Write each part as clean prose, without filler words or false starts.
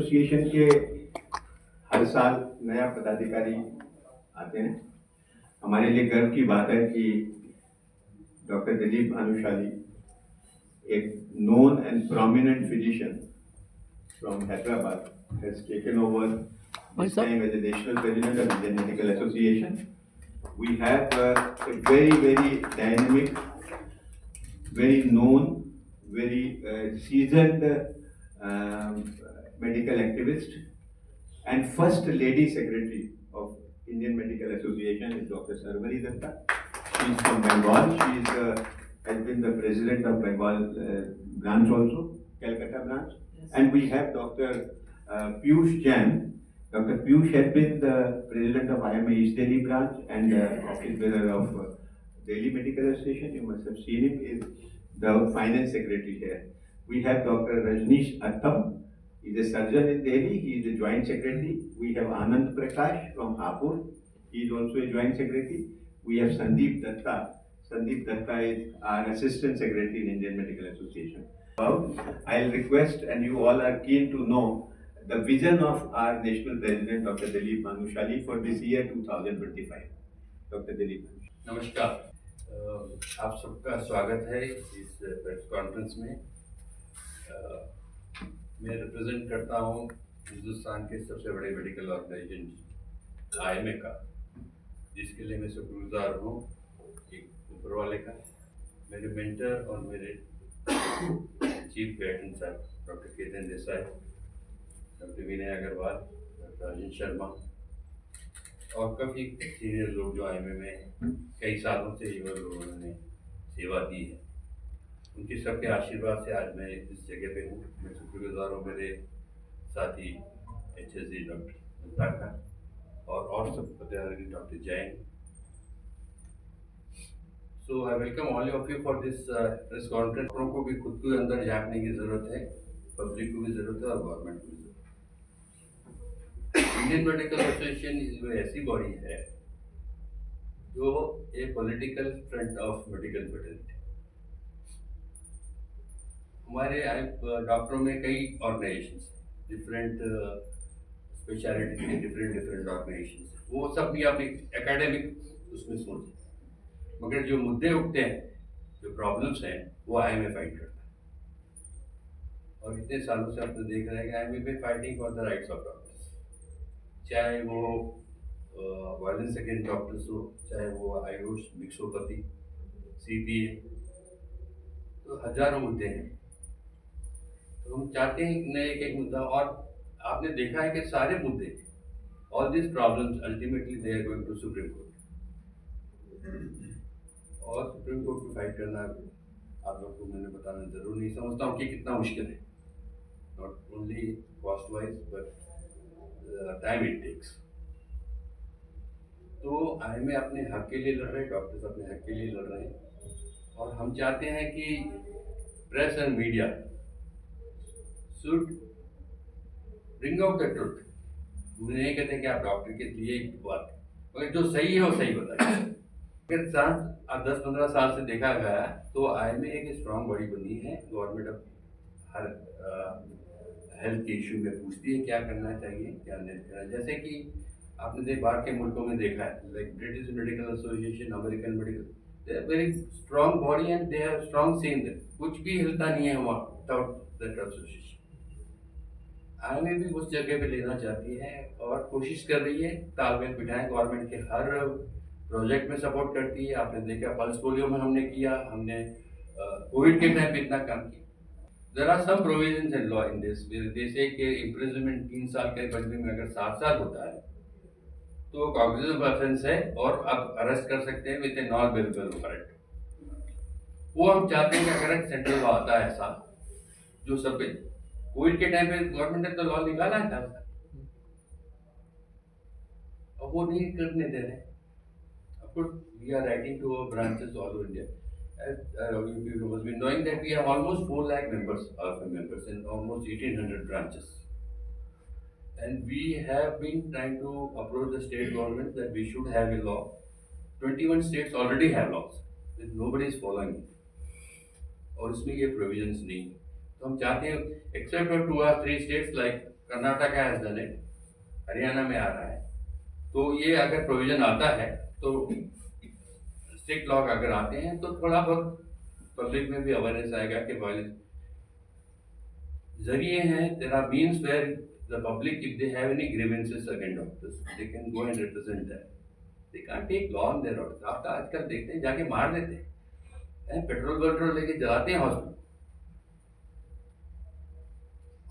Association के हर साल नया पदाधिकारी आते हैं। हमारे लिए गर्व की बात है कि डॉक्टर दिलीप भानुशाली, एक known and prominent physician from Hyderabad, has taken over this time as the national president of Indian Medical Association. We have a very dynamic, very known, very seasoned medical activist and first lady secretary of Indian Medical Association is Dr. Sarvari Datta. She is from Bengal. She is has been the president of Bengal branch also, Calcutta branch. Yes. And we have Dr. Piyush Jain. Dr. Piyush has been the president of IMA East Delhi branch and office bearer of Delhi Medical Association. You must have seen him. Is the finance secretary here. We have Dr. Rajneesh Attam. He is a surgeon in Delhi. He is a joint secretary. We have Anand Prakash from Hapur. He is also a joint secretary. We have Sandeep Datta. Sandeep Datta is our assistant secretary in Indian Medical Association. I'll request, and you all are keen to know, the vision of our national president, Dr. Dilip Bhanushali, for this year 2025. Dr. Dilip Bhanushali. नमस्कार, आप सबका स्वागत है इस press conference में। मैं represent करता हूँ हिंदुस्तान के सबसे बड़े मेडिकल ऑर्गेनाइजेशन आईएमए का, जिसके लिए मैं शुक्रगुजार हूँ एक ऊपर वाले का, मेरे मेंटर और मेरे चीफ गाइडेंस साहब doctor Ketan Desai, doctor Vinay Agarwal, doctor Rajan Sharma और काफ़ी सीनियर लोग जो आईएमए में कई सालों से युवा लोगों ने सेवा दी है। उनके सबके आशीर्वाद से आज मैं इस जगह पे हूँ। मैं शुक्रगुजार हूँ मेरे साथी HSD डॉक्टर दत्ता का और सब पदाधिकारी doctor Jain. So I welcome all of you for this press conference. को भी खुद को अंदर झांकने की ज़रूरत है, पब्लिक को भी ज़रूरत है और गवर्नमेंट को भी ज़रूरत है। इंडियन मेडिकल एसोसिएशन ऐसी बॉडी है जो ए पॉलिटिकल फ्रंट ऑफ मेडिकल फेडरेलिटी। हमारे डॉक्टरों में कई ऑर्गेनाइजेशंस हैं, डिफरेंट स्पेशलिटी के डिफरेंट ऑर्गेनाइजेशंस, वो सब भी अपनी एकेडमिक उसमें सोच, मगर जो मुद्दे उठते हैं, जो प्रॉब्लम्स हैं, वो आईएमए फाइट करता है। और इतने सालों से आपने देख रहे हैं कि आईएमए में fighting for the rights of doctors, चाहे वो वायलेंस अगेंस्ट डॉक्टर्स हो, चाहे वो आयुष मिक्सोपैथी, CPA, तो हजारों मुद्दे हैं। तो हम चाहते हैं कि एक मुद्दा, और आपने देखा है कि सारे मुद्दे, all this problems ultimately they are going to supreme court, और सुप्रीम कोर्ट को फाइट करना आप लोग को मैंने बताना जरूर नहीं समझता हूँ कि कितना मुश्किल है, not only cost wise but time it takes. तो आईएमए अपने हक के लिए लड़ रहे हैं, डॉक्टर्स अपने हक के लिए लड़ रहे हैं, और हम चाहते हैं कि press and media should bring out the truth. मुझे नहीं कहते कि आप डॉक्टर के लिए एक बात, मगर जो सही है वो सही बताइए। अगर 10-15 साल से देखा गया तो आईएमए एक स्ट्रॉन्ग बॉडी बनी है। गवर्नमेंट अब हर हेल्थ के इशू में पूछती है क्या करना चाहिए, क्या नहीं करना। जैसे कि आपने बाहर के मुल्कों में देखा है, like British medical association, American medical, they are very strong body and they have strong say in that, कुछ भी हिलता नहीं है वहाँ विदाउट दैट एसोसिएशन। आईएमए भी उस जगह पे लेना चाहती है और कोशिश कर रही है, तालमेल बिठाएं, गवर्नमेंट के हर प्रोजेक्ट में सपोर्ट करती है। आपने देखा पल्स पोलियो में हमने किया, हमने कोविड के टाइम पे इतना काम किया। There are some provisions in law in this, जैसे कि इम्प्रिजनमेंट 3 साल के बदले में अगर 7 साल होता है तो कॉग्निटिव ऑफेंस है और आप अरेस्ट कर सकते हैं with a non bailable warrant. वो हम चाहते हैं कि अगर सेंट्रल लॉ आता है ऐसा जो सब पे, कोविड के टाइम पे गवर्नमेंट ने तो लॉ निकाला था, अब वो नहीं करने दे रहे। Of course, we are writing to our branches all over India. You must be knowing that we have almost 4 lakh members, alpha members, in almost 1800 branches. And we have been trying to approach the state government that we should have a law. 21 states already have laws, but nobody is following it. और इसमें ये provisions नहीं है। तो हम चाहते हैं, except for 2 or 3 states like Karnataka has done it, Haryana में आ रहा है। तो ये अगर प्रोविजन आता है तो स्ट्रिक्ट लॉ अगर आते हैं तो थोड़ा बहुत पब्लिक में भी अवेयरनेस आएगा कि वायलेंस जरिए हैं। There are means where the public if they have any grievances against doctors they can go and represent that, they can't take law on their orders. आप तो आजकल देखते हैं जाके मार देते हैं, पेट्रोल लेके जलाते हैं हॉस्पिटल।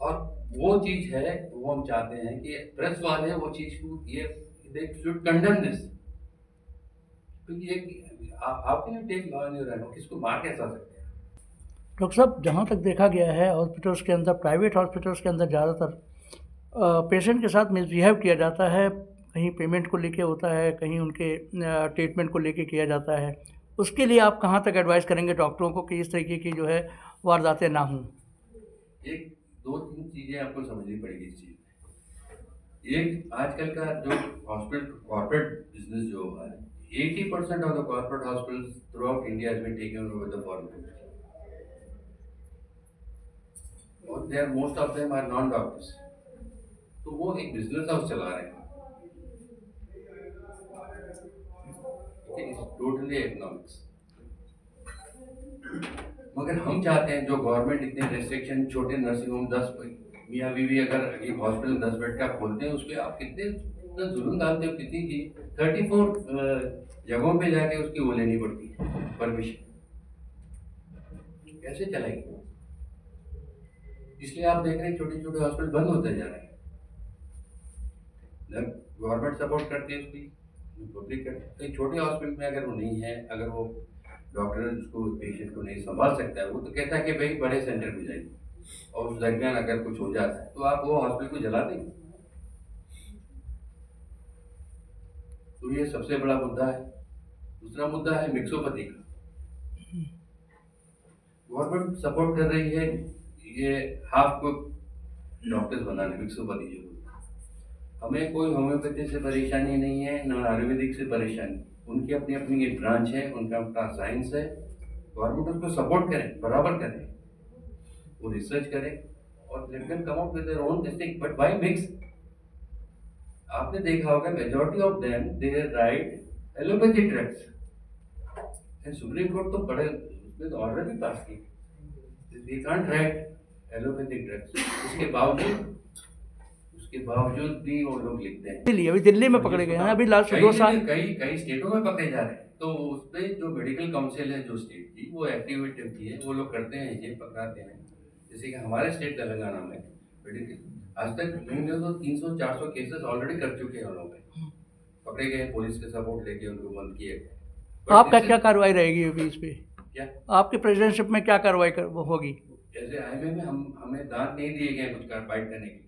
और वो चीज है, वो हम चाहते हैं कि प्रेस वाले वो चीज को ये दे शुड कंडेम दिस, क्योंकि ये how can you take law in your hand, किसको मार कैसा सकते हैं। डॉक्टर साहब, जहाँ तक देखा गया है हॉस्पिटल्स के अंदर, प्राइवेट हॉस्पिटल्स के अंदर ज़्यादातर पेशेंट के साथ मिसबिहेव किया जाता है। कहीं पेमेंट को लेके होता है, कहीं उनके ट्रीटमेंट को लेके किया जाता है। उसके लिए आप कहाँ तक एडवाइस करेंगे डॉक्टरों को कि इस तरीके की जो है वारदातें ना हों? एक दो तीन चीजें आपको समझनी पड़ेगी इस चीज में। एक, आजकल का जो हॉस्पिटल कॉर्पोरेट बिजनेस जो है, 80% of the corporate hospitals throughout India has been taken over the foreign, और there most of them are non doctors. तो वो एक बिजनेस हाउस चला रहे हैं, टोटली इकोनॉमिक्स। मगर हम चाहते हैं जो गवर्नमेंट इतने रेस्ट्रिक्शन, छोटे नर्सिंग होम 10 मियाँ बीवी अगर एक हॉस्पिटल 10 बेड का खोलते हैं, उस पर आप कितना जुल्म डालते हो, कितनी चीज 34 जगहों पे जाके उसकी वो लेनी पड़ती है परमिशन, कैसे चलेगी? इसलिए आप देख रहे हैं छोटे छोटे हॉस्पिटल बंद होते जा रहे हैं। गवर्नमेंट सपोर्ट करती है उसकी, पब्लिक करती है। छोटे हॉस्पिटल में अगर वो नहीं है, अगर वो डॉक्टर उसको पेशेंट को नहीं संभाल सकता है, वो तो कहता है कि भाई बड़े सेंटर में जाइए, और उस दरमियान अगर कुछ हो जाता है तो आप वो हॉस्पिटल को जला देंगे। तो ये सबसे बड़ा मुद्दा है। दूसरा मुद्दा है मिक्सोपैथी का। गवर्नमेंट सपोर्ट कर रही है ये हाफ को डॉक्टर्स बनाने, मिक्सोपैथी जो। हमें कोई होम्योपैथी से परेशानी नहीं है, ना आयुर्वेदिक से परेशानी। उनकी अपनी अपनी एक ब्रांच है, उनका अपना साइंस है। गवर्नमेंट उसको सपोर्ट करें, बराबर करें, वो रिसर्च करें और let them come out with their own this thing, but why mix? आपने देखा होगा majority of them they right allopathic drugs, and supreme court तो बड़े उसमें तो ऑर्डर भी पास की, they can't right allopathic drugs. उसके बावजूद भी वो लोग लिखते हैं। दिल्ली, अभी दिल्ली में पकड़े गए हैं अभी लास्ट 2 साल। कई स्टेटों में पकड़े जा रहे हैं। तो उस पर जो मेडिकल काउंसिल है जो स्टेट की, वो एक्टिविटी होती है, वो लोग करते हैं, ये पकड़ाते हैं। जैसे कि हमारे स्टेट तेलंगाना में मेडिकल आज तक तो 300-400 केसेस ऑलरेडी कर चुके हैं। उन लोग पकड़े गए, पुलिस के सपोर्ट लेके उनको बंद किए गए। आपका क्या कार्रवाई रहेगी अभी इस पे? क्या आपके प्रेसिडेंटशिप में क्या कार्रवाई होगी? जैसे आईएमए में हमें दांत नहीं दिए गए कुछ फाइट करने के लिए।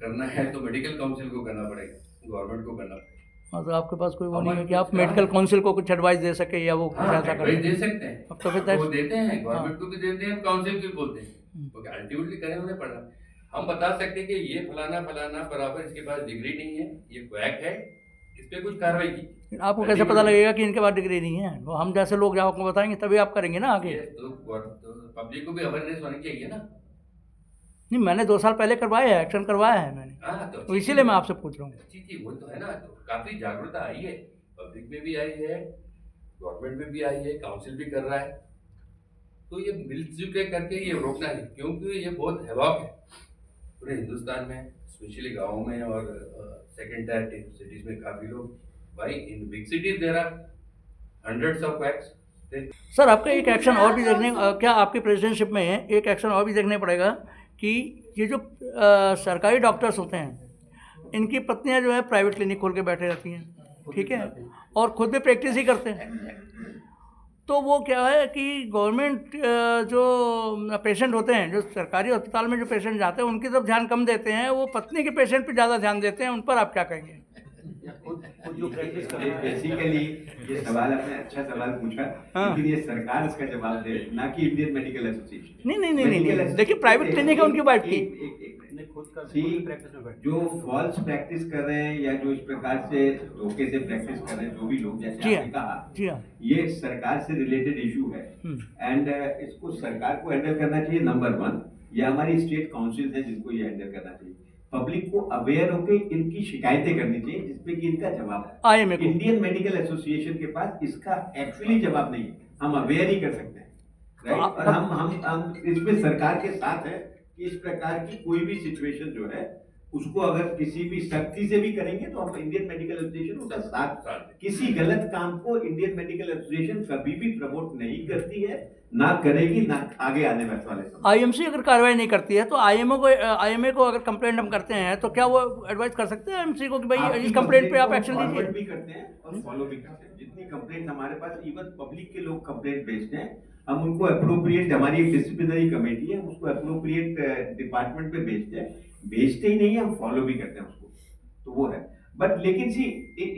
करना है तो मेडिकल काउंसिल को करना पड़ेगा, गवर्नमेंट को करना पड़ेगा। हाँ, तो आपके पास कोई वो नहीं है कि आप मेडिकल काउंसिल को कुछ एडवाइस दे सके या वो कुछ ऐसा एडवाइस करें? दे सकते हैं, अब तो फिर वो देते हैं, गवर्नमेंट को भी देते हैं, काउंसिल को भी बोलते हैं, क्योंकि अल्टीमेटली करें उन्हें पढ़ना। हम बता सकते हैं कि ये फलाना फलाना बराबर, इसके पास डिग्री नहीं है, ये क्वैक है, इस पे कुछ कार्रवाई की। आपको कैसे पता लगेगा कि इनके पास डिग्री नहीं है? वो हम जैसे लोग आपको बताएंगे तभी आप करेंगे ना आगे। तो पब्लिक को भी अवेयरनेस होनी चाहिए ना। नहीं, मैंने 2 साल पहले करवाया है, एक्शन करवाया है मैंने, हाँ, तो इसीलिए मैं आपसे पूछ रहा हूँ। अच्छी चीज वो तो है ना। तो काफी जागरूकता आई है, पब्लिक में भी आई है, गवर्नमेंट में भी आई है, काउंसिल भी कर रहा है। तो ये मिलजुल के करके ये रोकना है, क्योंकि ये बहुत हैवाक है पूरे हिंदुस्तान में, स्पेशली गाँव में और सेकेंड टायर सिटीज में। काफी लोग, भाई in big cities there are hundreds of acts. Sir, आपका एक एक्शन और भी देखने, क्या आपकी प्रेसिडेंटशिप में एक एक्शन और भी देखने पड़ेगा कि ये जो सरकारी डॉक्टर्स होते हैं, इनकी पत्नियां जो है प्राइवेट क्लिनिक खोल के बैठे रहती हैं, ठीक है, और खुद भी प्रैक्टिस ही करते हैं। तो वो क्या है कि गवर्नमेंट जो पेशेंट होते हैं, जो सरकारी अस्पताल में जो पेशेंट जाते हैं, उनकी तरफ ध्यान कम देते हैं, वो पत्नी के पेशेंट पे ज़्यादा ध्यान देते हैं। उन पर आप क्या कहेंगे? बेसिकली ये सवाल आपने अच्छा सवाल पूछा, लेकिन ये सरकार इसका जवाब दे, ना कि इंडियन मेडिकल एसोसिएशन। नहीं, देखिए प्राइवेट क्लिनिक है उनकी बात की। जो फॉल्स प्रैक्टिस कर रहे हैं या जो इस प्रकार से धोखे से प्रैक्टिस कर रहे हैं, जो भी लोग, जैसे आपने कहा, ये सरकार से रिलेटेड इशू है, एंड इसको सरकार को हैंडल करना चाहिए नंबर 1, या हमारी स्टेट काउंसिल है जिनको ये हैंडल करना चाहिए। पब्लिक को अवेयर होकर इनकी शिकायतें करनी चाहिए, जिसपे कि इनका जवाब है। आईएमए को इंडियन मेडिकल एसोसिएशन के पास इसका एक्चुअली जवाब नहीं है, हम अवेयर ही कर सकते हैं, राइट। और हम इसमें सरकार के साथ है कि इस प्रकार की कोई भी सिचुएशन जो है उसको अगर किसी भी सख्ती से भी करेंगे तो हम इंडियन मेडिकल एसोसिएशन उसका साथ। किसी गलत काम को इंडियन मेडिकल एसोसिएशन कभी भी प्रमोट नहीं करती है, ना करेगी, ना आगे आने वाले समय। आईएमसी अगर कार्रवाई नहीं करती है तो आईएमए को अगर कंप्लेंट हम करते हैं तो क्या वो एडवाइस कर सकते हैं आईएमसी को कि भाई इस कंप्लेंट पे आप एक्शन लीजिए? भी करते हैं और फॉलो भी करते हैं। जितनी कंप्लेंट हमारे पास इवन पब्लिक के लोग कंप्लेंट भेजते हैं, हम उनको अप्रोप्रिएट, हमारी एक डिसिप्लिनरी कमेटी है, हम उसको अप्रोप्रिएट डिपार्टमेंट पे भेजते हैं। भेजते ही नहीं है, हम फॉलो भी करते हैं उसको, तो वो है। बट लेकिन सी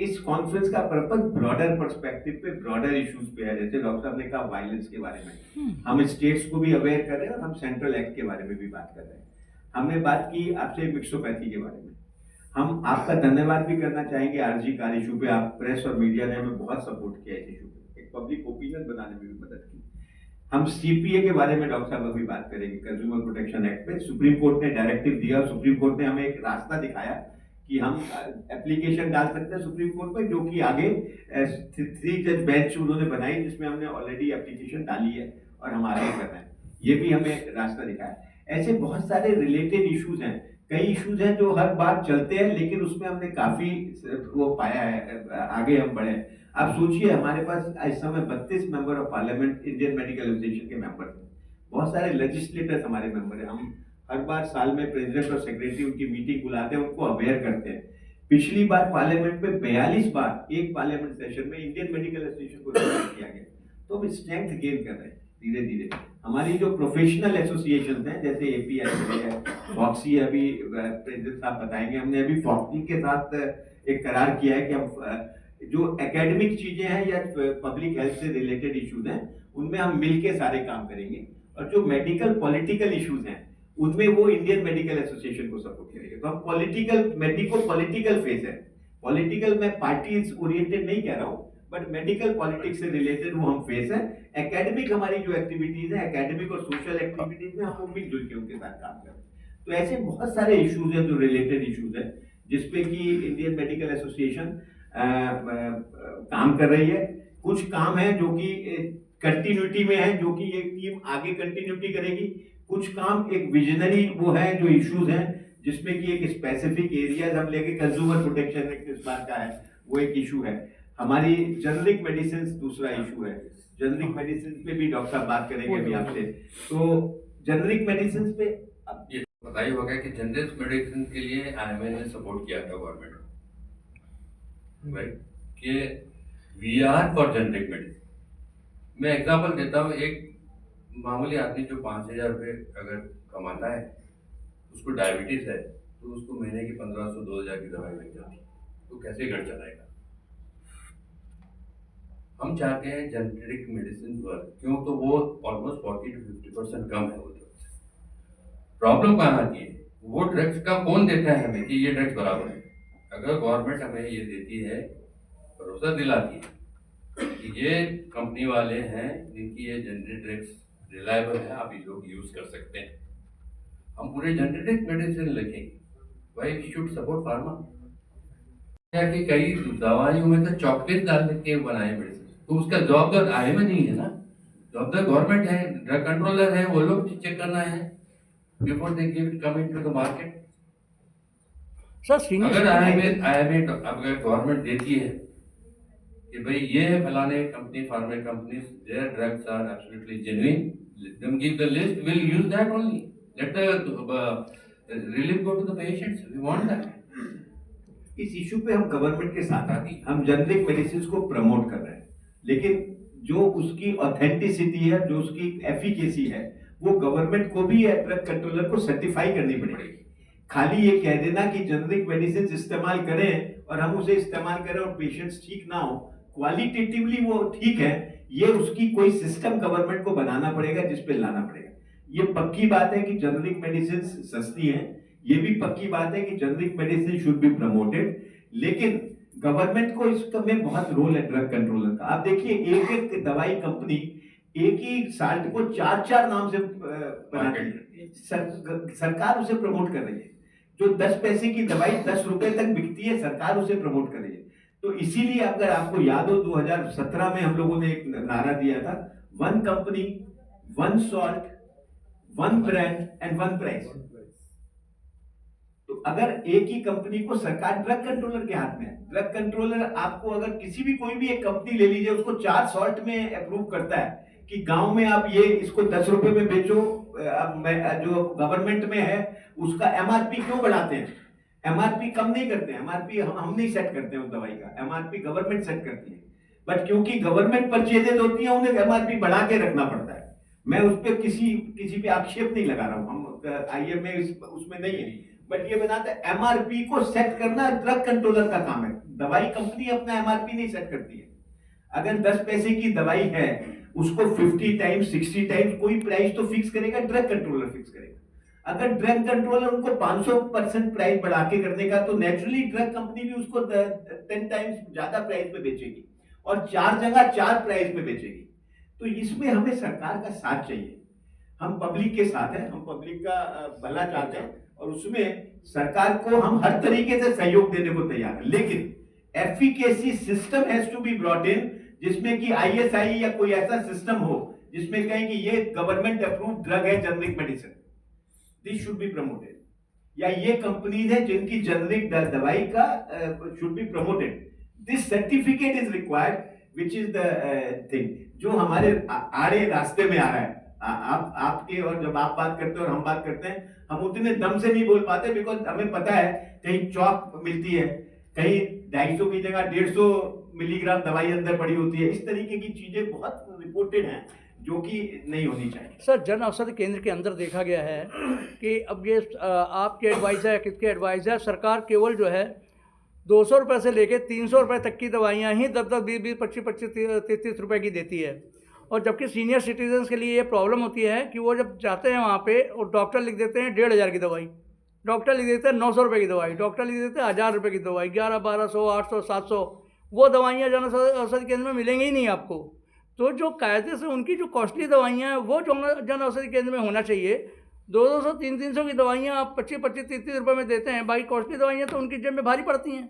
इस कॉन्फ्रेंस का पर्पस ब्रॉडर पर्सपेक्टिव पे, ब्रॉडर इश्यूज पे है। जैसे डॉक्टर साहब ने कहा वायलेंस के बारे में, हम स्टेट्स को भी अवेयर कर रहे हैं और हम सेंट्रल एक्ट के बारे में भी बात कर रहे हैं। हमने बात की आपसे मिक्सोपैथी के बारे में। हम आपका धन्यवाद भी करना चाहेंगे आरजी कार इशू पे, आप प्रेस और मीडिया ने हमें बहुत सपोर्ट किया इस इशू पे, एक पब्लिक ओपिनियन बनाने में भी मदद की। हम सीपीए के बारे में डॉक्टर साहब अभी बात करेंगे, कंज्यूमर प्रोटेक्शन एक्ट पे सुप्रीम कोर्ट ने डायरेक्टिव दिया और सुप्रीम कोर्ट ने हमें एक रास्ता दिखाया कि हम एप्लीकेशन डाल सकते हैं सुप्रीम कोर्ट में, जो कि आगे 3 जज बेंच उन्होंने बनाई, जिसमें हमने ऑलरेडी एप्लीकेशन डाली है और हम आगे कर रहे हैं। ये भी हमें रास्ता दिखाया। ऐसे बहुत सारे रिलेटेड इश्यूज हैं, कई इश्यूज हैं जो हर बार चलते हैं, लेकिन उसमें हमने काफी वो पाया है, आगे हम बढ़े। आप सोचिए हमारे पास इस समय 32 member of parliament Indian medical association के मेंबर हैं, बहुत सारे लेजिस्लेटर्स हमारे मेंबर हैं। हम हर बार साल में प्रेसिडेंट और सेक्रेटरी उनकी मीटिंग बुलाते हैं, उनको अवेयर करते हैं। पिछली बार पार्लियामेंट में 42 बार एक पार्लियामेंट सेशन में इंडियन मेडिकल एसोसिएशन को रिप्रेजेंट किया गया। तो हम स्ट्रेंथ गेन कर रहे हैं धीरे धीरे। हमारी जो प्रोफेशनल एसोसिएशन हैं जैसे एपीआई है, फॉक्सी, अभी प्रेसिडेंट साहब बताएंगे, हमने अभी फॉक्सी के साथ एक करार किया है कि हम जो एकेडमिक चीजें हैं या पब्लिक हेल्थ से रिलेटेड इश्यूज हैं उनमें हम मिलके सारे काम करेंगे, और जो मेडिकल पॉलिटिकल इश्यूज हैं उनमें वो इंडियन मेडिकल एसोसिएशन को सपोर्ट करेंगे। तो हम पॉलिटिकल मेडिको पॉलिटिकल फेस है, पॉलिटिकल में पार्टी ओरिएंटेड नहीं कह रहा हूँ, बट मेडिकल पॉलिटिक्स से रिलेटेड वो हम फेस है। एकेडमिक हमारी जो एक्टिविटीज है, एकेडमिक और सोशल एक्टिविटीज में हम मिलजुल के उनके साथ काम करें। तो ऐसे बहुत सारे इश्यूज हैं जो रिलेटेड इश्यूज है, जिसपे कि इंडियन मेडिकल एसोसिएशन काम कर रही है। कुछ काम है जो कि कंटिन्यूटी में है, जो कि ये टीम आगे कंटिन्यूटी करेगी। कुछ काम एक विजनरी वो है, जो इश्यूज हैं जिसमें कि एक स्पेसिफिक एरियाज हम लेके, कंज्यूमर प्रोटेक्शन एक्ट इस बार का है, वो एक इशू है। हमारी जेनरिक मेडिसिन दूसरा इशू है, जेनरिक मेडिसिन पे भी डॉक्टर साहब बात करेंगे अभी आपसे। तो जेनरिक मेडिसिन पे अब ये बताइए होगा कि जेनरिक मेडिसिन के लिए आईएमए ने सपोर्ट किया था गवर्नमेंट, राइट, कि we are for generic medicine. मैं एग्जांपल देता हूँ, एक मामूली आदमी जो 5,000 रुपये अगर कमाता है, उसको डायबिटीज है, तो उसको महीने की 1,500-2,000 की दवाई लग जाती है, तो कैसे घर चलाएगा? हम चाहते हैं जेनरिक मेडिसिन पर, क्यों, तो वो ऑलमोस्ट 40-50% कम है वो ड्रग्स। प्रॉब्लम कहाँ आती है, वो ड्रग्स का कौन देता है हमें कि ये ड्रग्स बराबर है? अगर गवर्नमेंट हमें ये देती है, भरोसा दिलाती है कि ये कंपनी वाले हैं जिनकी ये जेनरिक ड्रग्स रिलायबल है, आप ये लोग यूज कर सकते हैं, हम पूरे जेनरिक मेडिसिन लिखेंगे। Why we should support pharma? क्या कि कई दवाइयों में तो चॉकलेट डाल के बनाए मेडिसिन, तो उसका जॉब तो आईएमए नहीं है ना, जॉब तो गवर्नमेंट है, ड्रग कंट्रोलर है, वो लोग चेक करना है before they give it come into the market. Sir अगर आईएमए अगर गवर्नमेंट देती है कि भाई ये है फलाने company, pharma companies, their drugs are absolutely genuine, let them give the list, will use that only, let the relief go to the patients, we want that. इस इशू पे हम गवर्नमेंट के साथ आती, हम जेनरिक मेडिसिन को promote कर रहे हैं, लेकिन जो उसकी ऑथेंटिसिटी है, जो उसकी एफिकेसी है, वो गवर्नमेंट को भी ड्रग कंट्रोलर को सर्टिफाई करनी पड़ेगी। खाली ये कह देना कि जेनरिक मेडिसिन इस्तेमाल करें और हम उसे इस्तेमाल करें और पेशेंट्स ठीक ना हो, क्वालिटेटिवली वो ठीक है, ये उसकी कोई सिस्टम गवर्नमेंट को बनाना पड़ेगा, जिस पे लाना पड़ेगा। ये पक्की बात है कि जेनरिक मेडिसिन सस्ती हैं, ये भी पक्की बात है कि generic medicine should be promoted, लेकिन गवर्नमेंट को इसमें बहुत रोल है ड्रग कंट्रोलर का। आप देखिए एक एक दवाई कंपनी एक ही साल्ट को 4-4 नाम से बनाती है, सरकार उसे प्रमोट कर रही है। जो 10 पैसे की दवाई 10 रुपए तक बिकती है, सरकार उसे प्रमोट कर रही है। तो इसीलिए अगर आपको याद हो 2017 में हम लोगों ने एक नारा दिया था, one company, one salt, one brand and one price. तो अगर एक ही कंपनी को, सरकार ड्रग कंट्रोलर के हाथ में है, ड्रग कंट्रोलर आपको अगर किसी भी कोई भी एक कंपनी ले लीजिए, उसको 4 सॉल्ट में अप्रूव करता है कि गांव में आप ये इसको 10 रुपए में बेचो, जो गवर्नमेंट में है उसका एमआरपी क्यों बढ़ाते हैं? एमआरपी कम नहीं करते हैं, एमआरपी हम नहीं सेट करते हैं उस दवाई का, एमआरपी गवर्नमेंट सेट करती है। बट क्योंकि गवर्नमेंट परचेजेज होती है, उन्हें एमआरपी बढ़ा के रखना पड़ता है। मैं उस पर किसी पे आक्षेप नहीं लगा रहा हूं, हम आईएमए उसमें नहीं है, बट ये बताते हैं एमआरपी को सेट करना ड्रग कंट्रोलर का काम है। दवाई कंपनी अपना एमआरपी नहीं सेट करती है। अगर 10 पैसे की दवाई है, उसको 50 टाइम्स 60 टाइम्स कोई प्राइस तो फिक्स करेगा, ड्रग कंट्रोलर फिक्स करेगा। अगर ड्रग कंट्रोलर उनको 500% प्राइस बढ़ा के करने का, तो नेचुरली ड्रग कंपनी भी उसको 10 टाइम्स ज्यादा प्राइस पे बेचेगी और 4 जगह 4 प्राइस पे बेचेगी। तो इसमें हमें सरकार का साथ चाहिए। हम पब्लिक के साथ हैं, हम पब्लिक का भला चाहते हैं और उसमें सरकार को हम हर तरीके से सहयोग देने को तैयार हैं। लेकिन efficacy system has to be brought in, जिसमें कि आईएसआई या कोई ऐसा सिस्टम हो जिसमें कहें कि ये गवर्नमेंट अप्रूव्ड ड्रग है, generic medicine, this should be promoted. या ये कंपनीज है जिनकी जेनरिक दवाई का should be promoted, this certificate is required, which is the thing जो हमारे आड़े रास्ते में आ रहा है। आपके, और जब आप बात करते हैं और हम बात करते हैं, हम उतने दम से नहीं बोल पाते, बिकॉज हमें पता है कहीं चौक मिलती है, कहीं 250 की जगह 150 मिलीग्राम दवाई अंदर पड़ी होती है। इस तरीके की चीजें बहुत रिपोर्टेड हैं जो कि नहीं होनी चाहिए। सर, जन औषधि केंद्र के अंदर देखा गया है कि अब ये आपके एडवाइस है, किसके एडवाइस है, सरकार केवल जो है 200 रुपये से लेके 300 रुपये तक की दवाइयाँ ही 10-10, 20-20, 25-25, 30-30 रुपये की देती है। और जबकि सीनियर सिटीजन्स के लिए ये प्रॉब्लम होती है कि वो जब जाते हैं वहाँ पे और डॉक्टर लिख देते हैं 1500 की दवाई, डॉक्टर लिख देते हैं 900 रुपये की दवाई, डॉक्टर लिख देते हैं 1000 रुपये की दवाई, 1100, 1200, 800, 700, वो दवाइयाँ जन औषधि केंद्र में मिलेंगी ही नहीं आपको। तो जो कायदे से उनकी जो कॉस्टली दवाइयाँ हैं वो जन औषधि केंद्र में होना चाहिए। 200, 300 की दवाइयाँ आप 25-25, 30 रुपये में देते हैं, बाकी कॉस्टली दवाइयाँ तो उनकी जेब में भारी पड़ती हैं।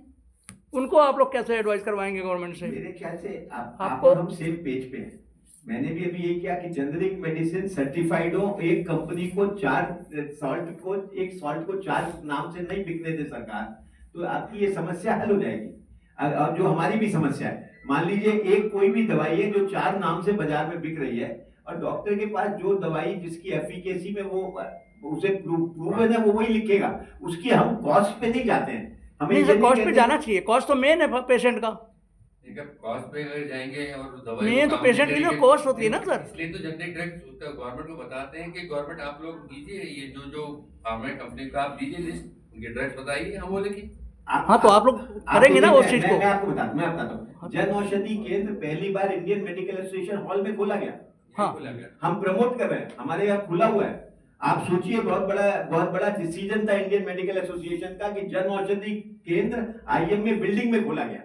उनको आप लोग कैसे एडवाइस करवाएंगे गवर्नमेंट से? मेरे ख्याल से आपको हम सेम पेज पे हैं। मैंने भी अभी यही किया कि जेनरिक मेडिसिन सर्टिफाइड हो, एक कंपनी को 4 सॉल्ट को 4 नाम से नहीं बिकने दे सरकार, तो आपकी ये समस्या हल हो जाएगी। और जो हमारी भी समस्या है, मान लीजिए एक कोई भी दवाई है जो 4 नाम से बाजार में बिक रही है, और डॉक्टर के पास जो दवाई जिसकी एफिकेसी में वो उसे प्रूवन है वो वही लिखेगा, उसकी हम कॉस्ट पे नहीं जाते हैं। हमें कॉस्ट पे जाना चाहिए, कॉस्ट तो मेन है पेशेंट का। कॉस्ट पे अगर जाएंगे और दवाई मेन तो पेशेंट की जो कॉस्ट होती है ना सर, इसलिए तो जनरिक ड्रग्स गवर्नमेंट को बताते हैं कि गवर्नमेंट आप लोग दीजिए, ये जो फार्मा कंपनी का आप दीजिए लिस्ट, उनके ड्रग्स बताइए, हम वो लिखिए। हाँ तो आप लोग करेंगे ना उस चीज को। मैं आपको बताता हूँ, जन औषधि केंद्र पहली बार इंडियन मेडिकल एसोसिएशन हॉल में खोला गया। हाँ, हम प्रमोट कर रहे हैं, हमारे यहाँ खुला हुआ है। आप सोचिए, बहुत बड़ा डिसीजन था इंडियन मेडिकल एसोसिएशन का कि जन औषधि केंद्र आईएमए बिल्डिंग में खोला गया,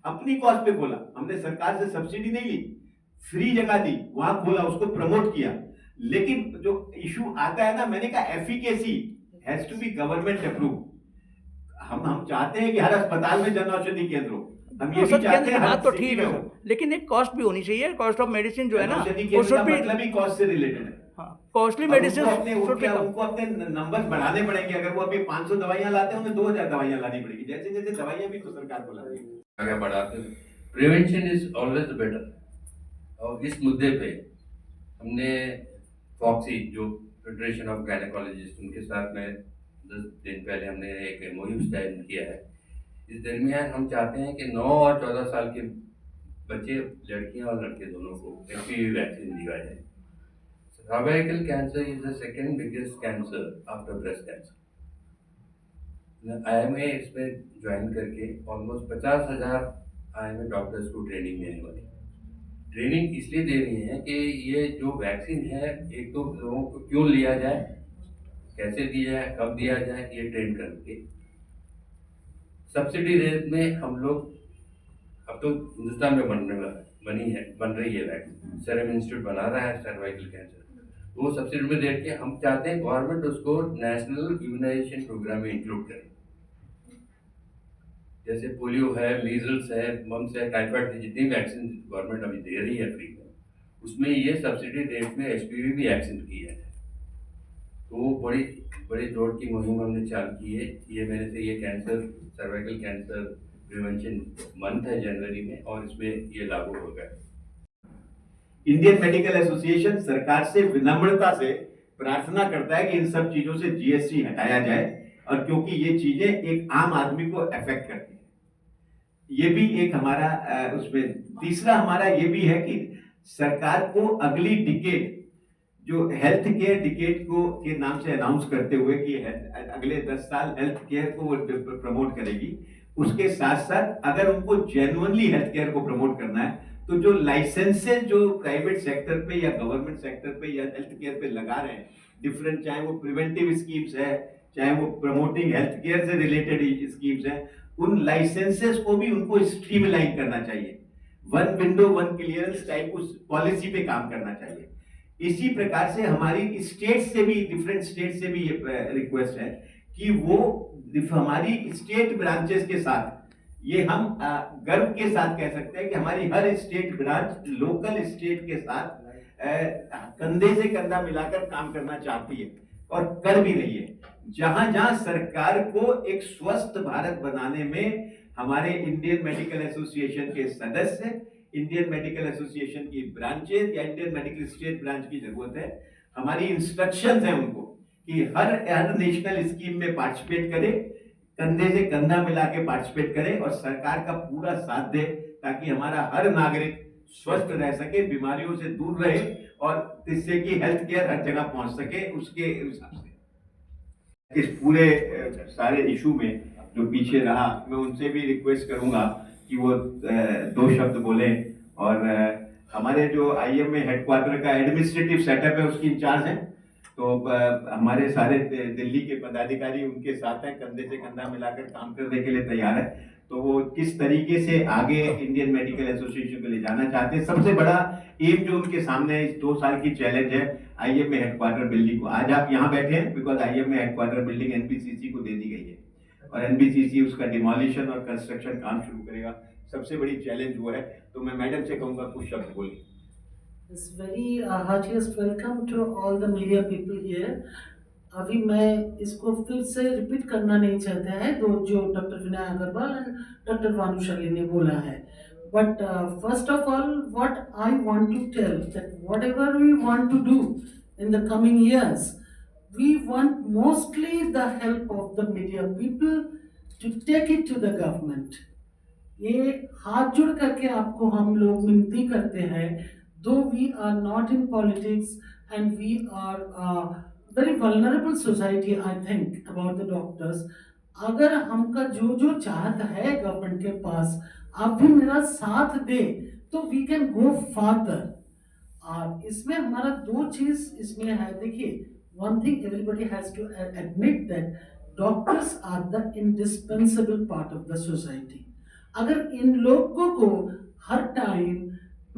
अपनी कॉस्ट पे खोला। हमने सरकार से सब्सिडी नहीं ली, फ्री जगह दी, वहां खोला, उसको प्रमोट किया। लेकिन जो इशू आता है ना, मैंने कहा efficacy has to be government approve. हम चाहते हैं कि हर अस्पताल में जन औषधि केंद्र हो, हम ये भी चाहते हैं बात तो ठीक है, लेकिन एक कॉस्ट भी होनी चाहिए। कॉस्ट ऑफ मेडिसिन जो है ना, वो शुड बी, मतलब ही कॉस्ट से रिलेटेड है। कॉस्टली मेडिसिन उनको अपने नंबर बढ़ाने पड़ेंगे। अगर वो अभी 500 दवाइयां लाते हैं, उन्हें 2000 दवाइयां लानी पड़ेगी। जैसे जैसे दवाइयां भी तो सरकार को लानी है, आगे बढ़ाते हैं। Prevention is always better. और इस मुद्दे पे हमने फॉक्सी, जो फेडरेशन ऑफ गायनेकोलॉजिस्ट, उनके साथ में 10 दिन पहले हमने एक एमओयू साइन किया है। इस दरमियान हम चाहते हैं कि 9 और 14 साल के बच्चे, लड़कियां और लड़के दोनों को HPV वैक्सीन दिया जाए। Cervical cancer is the second biggest cancer after breast cancer. IMA इसमें ज्वाइन करके ऑलमोस्ट 50,000 IMA डॉक्टर्स को ट्रेनिंग देने वाली। ट्रेनिंग इसलिए दे रही है कि ये जो वैक्सीन है, एक तो लोगों को क्यों लिया जाए, कैसे दिया जाए, कब दिया जाए, ये ट्रेन करके सब्सिडी रेट में हम लोग, अब तो हिंदुस्तान में बन रही है वैक्सीन, सेरम इंस्टीट्यूट बना रहा है सर्वाइकल कैंसर। तो वो सब्सिडी में रेट के हम चाहते हैं गवर्नमेंट उसको नेशनल इम्यूनाइजेशन प्रोग्राम में इंक्लूड करे। जैसे पोलियो है, मीजल्स है, मम्स है, टाइफाइड की जितनी वैक्सीन गवर्नमेंट अभी दे रही है फ्री में, उसमें ये सब्सिडी रेट में एचपीवी भी एक्शन किया है। तो वो बड़ी बड़ी जोर की मुहिम हमने चालू की है। ये मेरे से ये cancer, cervical cancer prevention month है जनवरी में, और इसमें ये लागू होगा। इंडियन मेडिकल एसोसिएशन सरकार से विनम्रता से प्रार्थना करता है कि इन सब चीजों से जीएसटी हटाया जाए, और क्योंकि ये चीजें एक आम आदमी को अफेक्ट करती है। ये भी एक हमारा उसमें तीसरा हमारा ये भी है कि सरकार को अगली डिकेड, जो हेल्थ केयर डिकेड को के नाम से अनाउंस करते हुए कि अगले 10 साल हेल्थ केयर को वो प्रमोट करेगी, उसके साथ साथ अगर उनको जेन्युइनली हेल्थ केयर को प्रमोट करना है तो जो लाइसेंसेस जो प्राइवेट सेक्टर पे या गवर्नमेंट सेक्टर पे या हेल्थ केयर पे लगा रहे हैं डिफरेंट, चाहे वो प्रिवेंटिव स्कीम्स है, चाहे वो प्रमोटिंग हेल्थ केयर से रिलेटेड स्कीम्स है, उन लाइसेंसेस को भी उनको स्ट्रीमलाइन करना चाहिए। One window one clearance type उस पॉलिसी पे काम करना चाहिए। इसी प्रकार से हमारी स्टेट से भी, डिफरेंट स्टेट से भी ये रिक्वेस्ट है कि वो हमारी स्टेट ब्रांचेस के साथ, ये हम गर्व के साथ कह सकते हैं कि हमारी हर स्टेट ब्रांच लोकल स्टेट के साथ कंधे से कंधा मिलाकर काम करना चाहती है और कर भी रही है। जहां जहां सरकार को एक स्वस्थ भारत बनाने में हमारे इंडियन मेडिकल एसोसिएशन के सदस्य, इंडियन मेडिकल एसोसिएशन की ब्रांचेस या इंडियन मेडिकल स्टेट ब्रांच की जरूरत है, हमारी इंस्ट्रक्शंस है उनको कि हर नेशनल स्कीम में पार्टिसिपेट करे, कंधे से कंधा मिला के पार्टिसिपेट करे और सरकार का पूरा साथ दे, ताकि हमारा हर नागरिक स्वस्थ रह सके, बीमारियों से दूर रहे और जिससे कि हेल्थ केयर हर जगह पहुंच सके। उसके हिसाब से इस पूरे सारे इशू में जो पीछे रहा, मैं उनसे भी रिक्वेस्ट करूंगा कि वो 2 शब्द बोले। और हमारे जो आईएमए हेडक्वार्टर का एडमिनिस्ट्रेटिव सेटअप है उसकी इंचार्ज हैं, तो हमारे सारे दिल्ली के पदाधिकारी उनके साथ हैं, कंधे से कंधा मिलाकर काम करने के लिए तैयार है। तो वो किस तरीके से आगे इंडियन मेडिकल एसोसिएशन को ले जाना चाहते हैं, सबसे बड़ा एम जो उनके सामने इस 2 साल की चैलेंज है आईएमए हेडक्वार्टर बिल्डिंग को। आज आप यहाँ बैठे हैं because IMA headquarter building NBCC को दे दी गई है और एनबीसीसी उसका डिमोलिशन और कंस्ट्रक्शन काम शुरू करेगा। सबसे बड़ी चैलेंज वो है। तो मैं मैडम से कहूंगा कुछ शब्द बोलिए। It's very heartiest welcome to all the media people here. अभी मैं इसको फिर से रिपीट करना नहीं चाहते हैं जो doctor Vinay Agarwal and doctor Bhanushali ने बोला है, but first of all what I want to tell that whatever we want to do in the coming years, we want mostly the help of the media people to take it to the government. ये हाथ जोड़ करके आपको हम लोग विनती करते हैं, though we are not in politics and we are a very vulnerable society, I think about the doctors, अगर हमका जो चाहत है गवर्नमेंट के पास, आप भी मेरा साथ दे तो we can go further। और इसमें हमारा 2 चीज इसमें है। देखिए, one thing everybody has to admit that doctors are the indispensable part of the society। अगर इन लोगों को हर टाइम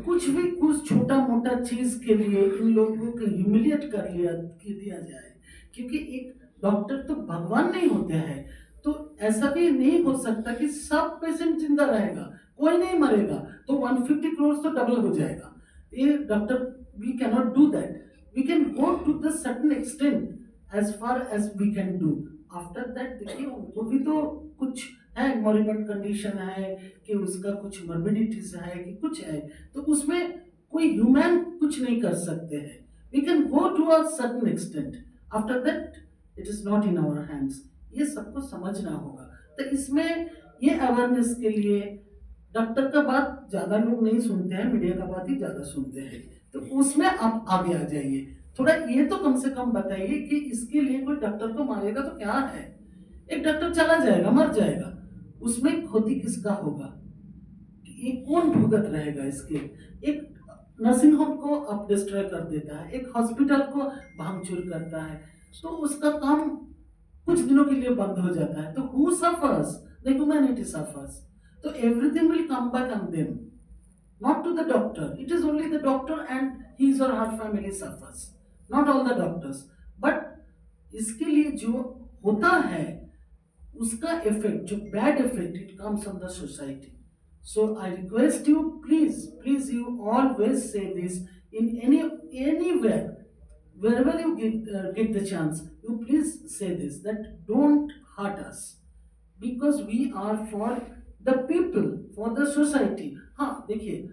कुछ छोटा मोटा चीज के लिए इन लोगों को ह्यूमिलिएट कर दिया जाए, क्योंकि एक डॉक्टर तो भगवान नहीं होते हैं, तो ऐसा भी नहीं हो सकता कि सब पेशेंट जिंदा रहेगा, कोई नहीं मरेगा, तो 150 करोड़ तो डबल हो जाएगा। ये doctor, we can not do that. We can go to the certain extent as far as we can do. After that देखिए, उनको भी तो कुछ है, मॉरिबंड कंडीशन है कि उसका कुछ मॉर्बिडिटीज है कि कुछ है, तो उसमें कोई ह्यूमन कुछ नहीं कर सकते हैं। We can go to a certain extent, after that it is not in our hands. ये सबको समझना होगा। तो इसमें ये अवेयरनेस के लिए डॉक्टर का बात ज़्यादा लोग नहीं सुनते हैं, मीडिया का बात ही ज़्यादा सुनते हैं, तो उसमें आप आगे आ जाइए। थोड़ा ये तो कम से कम बताइए कि इसके लिए कोई डॉक्टर को मारेगा तो क्या है, एक डॉक्टर चला जाएगा, मर जाएगा, उसमें क्षति किसका होगा, ये कौन भुगत रहेगा इसके। एक नर्सिंग होम को आप डिस्ट्रॉय कर देता है, एक हॉस्पिटल को भांगचूर करता है, तो उसका काम कुछ दिनों के लिए बंद हो जाता है, तो who suffers? The humanity suffers. तो everything will come back on them, not to the doctor. It is only the doctor and his or her family suffers. not all the doctors, but इसके लिए जो होता है उसका effect, जो bad effect, it comes on the society. So I request you, please, you always say this in anywhere, wherever you get the chance, you please say this, that don't hurt us, because we are for the people, for the society. हाँ देखिए,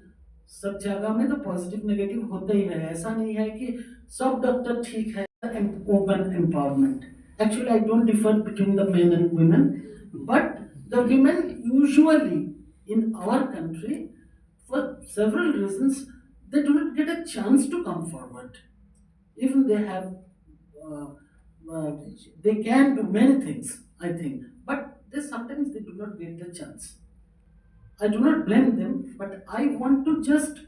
सब जगह में तो positive negative होता ही है, ऐसा नहीं है कि सब डॉक्टर ठीक है. Women empowerment, actually I don't differ between the men and women, but the women usually in our country, for several reasons, they do not get a chance to come forward. Even they have uh, uh, they can do many things, I think, but sometimes they do not get the chance. I do not blame them, but I want to just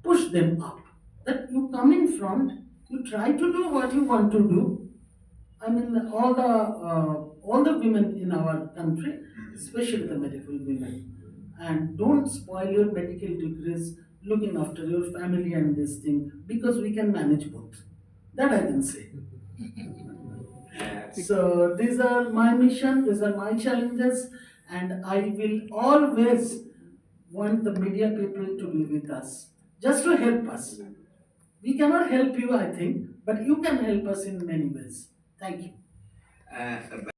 push them up, that you come in front, you try to do what you want to do. I mean, all the women in our country, especially the medical women, and don't spoil your medical degrees looking after your family and this thing, because we can manage both. That I can say. So these are my mission, these are my challenges, and I will always want the media people to be with us, just to help us. We cannot help you, I think, but you can help us in many ways. Thank you.